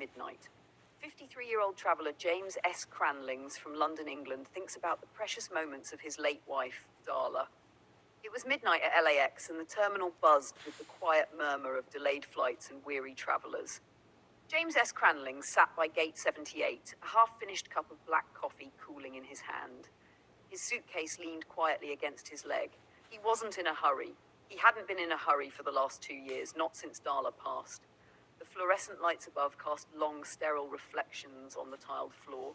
midnight. 53-year-old traveller James S. Cranlings from London, England, thinks about the precious moments of his late wife, Darla. It was midnight at LAX, and the terminal buzzed with the quiet murmur of delayed flights and weary travellers. James S. Cranlings sat by gate 78, a half-finished cup of black coffee cooling in his hand. His suitcase leaned quietly against his leg. He wasn't in a hurry. He hadn't been in a hurry for the last 2 years, not since Darla passed. The fluorescent lights above cast long, sterile reflections on the tiled floor.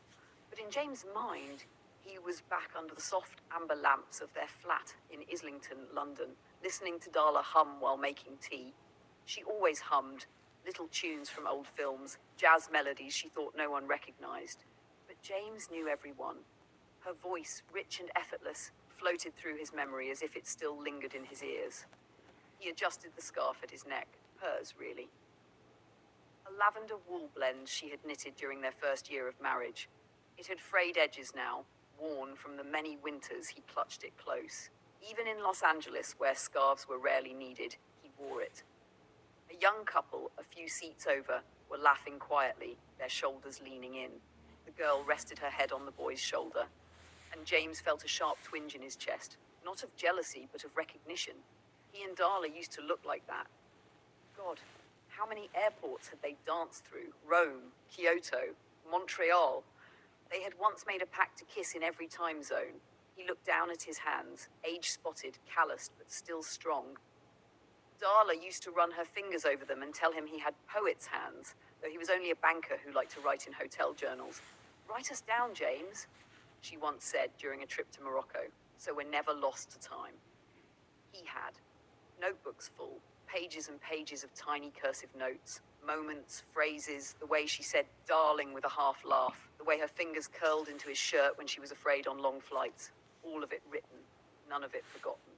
But in James' mind, he was back under the soft amber lamps of their flat in Islington, London, listening to Darla hum while making tea. She always hummed, little tunes from old films, jazz melodies she thought no one recognized. But James knew every one. Her voice, rich and effortless, floated through his memory as if it still lingered in his ears. He adjusted the scarf at his neck, hers really. A lavender wool blend she had knitted during their first year of marriage. It had frayed edges now, worn from the many winters he clutched it close. Even in Los Angeles, where scarves were rarely needed, he wore it. A young couple, a few seats over, were laughing quietly, their shoulders leaning in. The girl rested her head on the boy's shoulder, and James felt a sharp twinge in his chest, not of jealousy, but of recognition. He and Darla used to look like that. God, how many airports had they danced through? Rome, Kyoto, Montreal. They had once made a pact to kiss in every time zone. He looked down at his hands, age-spotted, calloused, but still strong. Darla used to run her fingers over them and tell him he had poet's hands, though he was only a banker who liked to write in hotel journals. "Write us down, James," she once said during a trip to Morocco, "so we're never lost to time." He had. Notebooks full, pages and pages of tiny cursive notes, moments, phrases, the way she said darling with a half laugh, the way her fingers curled into his shirt when she was afraid on long flights, all of it written, none of it forgotten.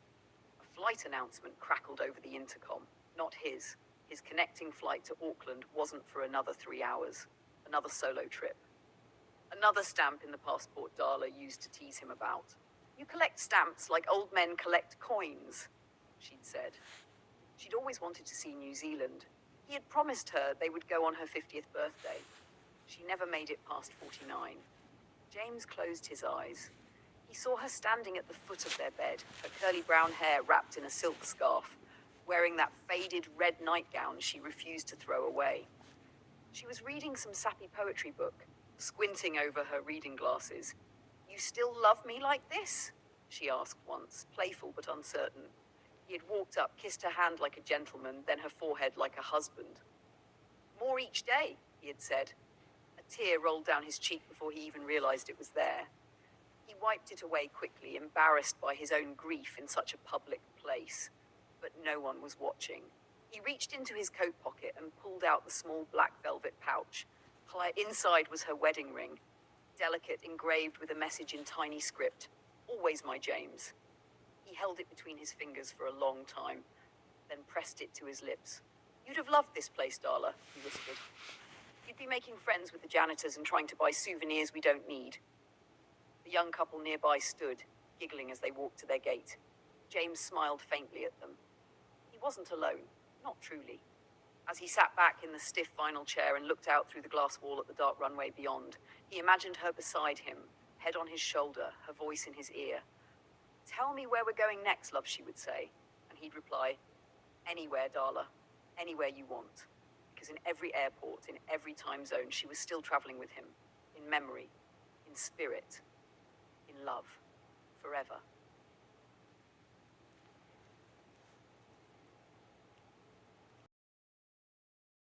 A flight announcement crackled over the intercom, not his. His connecting flight to Auckland wasn't for another 3 hours, another solo trip. Another stamp in the passport Darla used to tease him about. "You collect stamps like old men collect coins," she'd said. She'd always wanted to see New Zealand. He had promised her they would go on her 50th birthday. She never made it past 49. James closed his eyes. He saw her standing at the foot of their bed, her curly brown hair wrapped in a silk scarf, wearing that faded red nightgown she refused to throw away. She was reading some sappy poetry book, squinting over her reading glasses. "You still love me like this?" she asked once, playful but uncertain. He had walked up, kissed her hand like a gentleman, then her forehead like a husband. "More each day," he had said. A tear rolled down his cheek before he even realized it was there. He wiped it away quickly, embarrassed by his own grief in such a public place. But no one was watching. He reached into his coat pocket and pulled out the small black velvet pouch. Inside was her wedding ring, delicate, engraved with a message in tiny script. "Always my James." He held it between his fingers for a long time, then pressed it to his lips. "You'd have loved this place, Darla," he whispered. "You'd be making friends with the janitors and trying to buy souvenirs we don't need." The young couple nearby stood, giggling as they walked to their gate. James smiled faintly at them. He wasn't alone, not truly. As he sat back in the stiff vinyl chair and looked out through the glass wall at the dark runway beyond, he imagined her beside him, head on his shoulder, her voice in his ear. "Tell me where we're going next, love," she would say, and he'd reply, "Anywhere, Darla, anywhere you want." Because in every airport, in every time zone, she was still traveling with him, in memory, in spirit, in love, forever.